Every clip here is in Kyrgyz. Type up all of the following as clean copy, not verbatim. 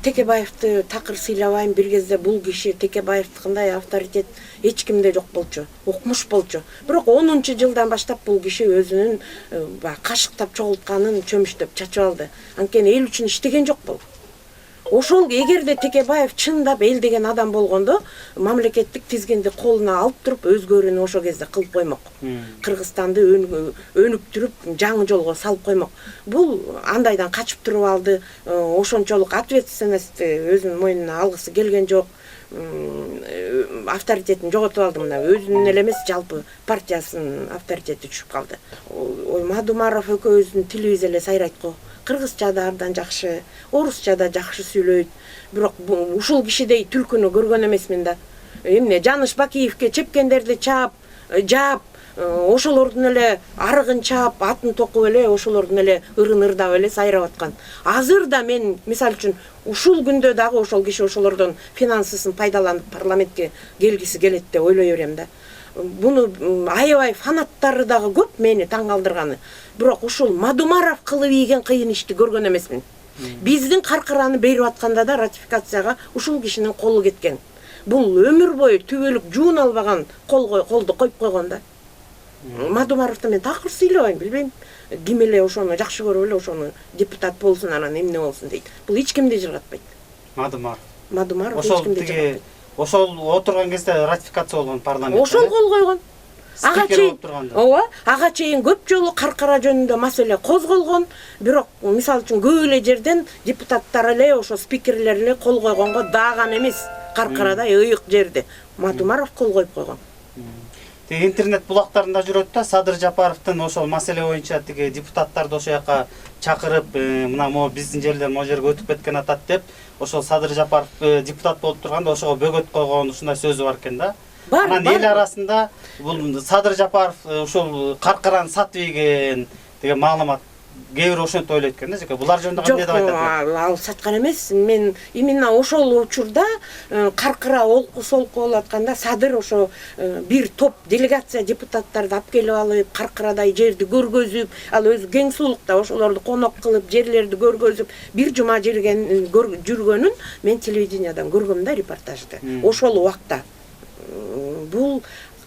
Текебаевди такыр сыйлабайм, бир кезде бул киши Текебаевдикындай авторитет эч кимде жок болчу, укмуш болчу. Бирок 10-жылдан баштап бул киши өзүнүн кашыктап чогултканын чөмүштөп чачып алды. Анткени эл үчүн иштеген жок бул. Ошол эгерде Текебаев чындап эл деген адам болгондо, мамлекеттик тизгинди колуна алып туруп өзгөрүүнү ошол кезде кылып коймок. Кыргызстанды өнүктүрүп, жаңы жолго салып коймок. Бул андайдан качып туруп алды. Ошончолук ответственность өзүнүн мойнуна алгысы келген жок. Авторитетин жоготуп алды. Мына өзүнүн эле эмес, жалпы партиясынын авторитети түшүп калды. Мадумаров экөөбүздүн тилибиз эле сайрайт го. Кыргызча да абдан жакшы, орусча да жакшы сүйлөйт. Бирок ушул кишидей түлкүнү көргөн эмесмин да. Эмне Жаныш Бакиевке чепкендерди жаап, ошолордун эле арыгын чаап, атын токуп эле, ошолордун эле ырын ырдап эле сайрап аткан. Азыр да мен, мисалы үчүн, ушул күндө дагы ошол киши ошолордон финансысын пайдаланып парламентке келгиси келет деп ойлой берем да. Буну аябай фанаттары дагы көп мени таң калтырганы. Бирок ушул Мадумаров кылып ийген кыйын ишти көргөн эмесмин. Биздин каркыраны берип атканда да ратификацияга ушул кишинин колу кеткен. Бул өмүр бою түбөлүк жуун албаган колду коюп койгон да. Мадумаровду мен такыр сыйлабайм, билбейм. Ким эле ошону жакшы көрүп эле ошону депутат болсун, анан эмне болсун дейт. Бул эч кимди жыгатпайт. Мадумаров эч кимди жыгатпайт. Ошол отурган кезде ратификация болгон парламентте. Ошол кол койгон. Ага чейин көп жолу каркара жөнүндө маселе козголгон, бирок мисалы үчүн көп эле жерден депутаттар эле ошо спикерлер эле кол койгонго дааган эмес. Каркарада ыйык жерде Мадумаров кол коюп койгон. Интернет булактарында жүрөт да, Садыр Жапаровдун ошол маселе боюнча тиги депутаттарды ошол жака чакырып, мына могу биздин жерлер могу жерге өтүп кеткен атат деп, ошол Садыр Жапаров депутат болуп турганда ошого бөгөт койгон ушундай сөзү бар экен да. Анан эл арасында бул Садыр Жапаров ушул каркараны сатып ийген деген маалымат кээ бир ошентип ойлойт экен да, жеке. Булар жөнүндө кандай деп айтат? Ал саткан эмес. Мен именно ошол учурда каркыра олку-солку болуп атканда Садыр ошо бир топ делегация депутаттарды алып келип алып, каркырадай жерди көргөзүп, ал өзү кең суулукта ошолорду конок кылып, жерлерди көргөзүп, бир жума жүргөнүн мен телевидениядан көргөм да, репортажды. Ошол убакта бул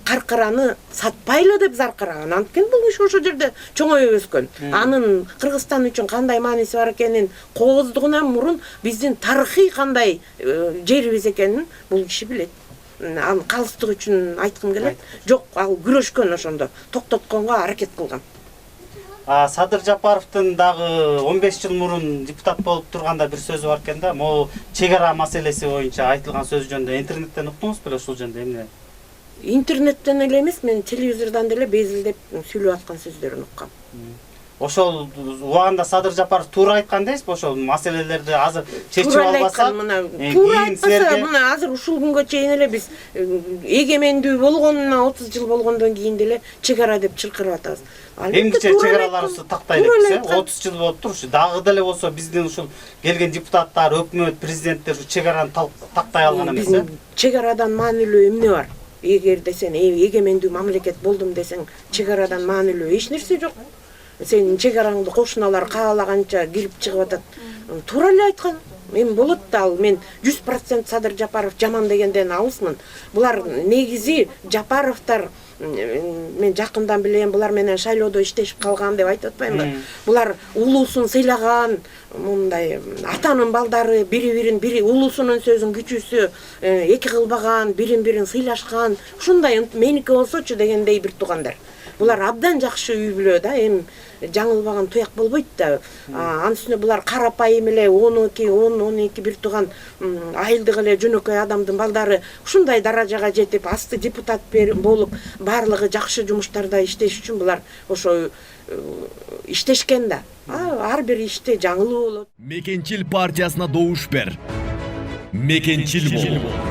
каркыраны сатпайлы деп заркыраган. Анткени бул киши ошол жерде чоңоюп өскөн. Анын Кыргызстан үчүн кандай мааниси бар экенин, кооздугунан мурун биздин тарыхый кандай жерибиз экенин бул киши билет. Анын калыстык үчүн айткым келет. Жок, ал күрөшкөн ошондо, токтотконго аракет кылган. Садыр Жапаровдун дагы 15 жыл мурун депутат болуп турганда бир сөзү бар экен да, могу чек ара маселеси боюнча айтылган сөз жөнүндө интернеттен уктуңуз беле ушул жөнүндө эмне? Интернеттен эле эмес, мен телевизордон деле безилдеп сүйлөп аткан сөздөрүн уккам. Ошол убагында Садыр Жапаров туура айткан дейсизби? Ошол маселелерди азыр чечип албаса, туура айтпаса, мына азыр ушул күнгө чейин эле биз эгемендүү болгонуна 30 жыл болгондон кийин деле чек ара деп чыркырып атабыз. Эмгиче чек араларыбызды тактайлы десе, 30 жыл болуптур, ушу дагы деле болсо биздин ушул келген депутаттар, өкмөт, президенттер чек араны тактай алган эмес. Биздин чек арадан маанилүү эмне бар? Эгерде сен эгемендүү мамлекет болдум десең, чек арадан маанилүү эч нерсе жок. Сенин чек араңды кошуналар каалаганча кирип чыгып атат. Туура эле айткан. Мен болот да, ал мен 100% Садыр Жапаров жаман дегенден алысмын. Булар негизи Жапаровтар, мен жакындан билем, булар менен шайлоодо иштешип калган деп айтып атпаймынбы? Булар улуусун сыйлаган, мындай атанын балдары, бири улуусунун сөзүн күчүүсү эки кылбаган, бирин сыйлашкан, ушундай меники болсочу дегендей бир туугандар. Булар абдан жакшы үй бүлө да, эми жаңылбаган туяк болбойт да. Анын үстүнө булар карапайым эле 10-12 бир тууган айылдык эле жөнөкөй адамдын балдары ушундай даражага жетип, асты депутат болуп, баардыгы жакшы жумуштарда иштеш үчүн булар ошо иштешкен да. Ар бир иште жаңылуу болот. Мекенчил партиясына добуш бер. Мекенчил бол.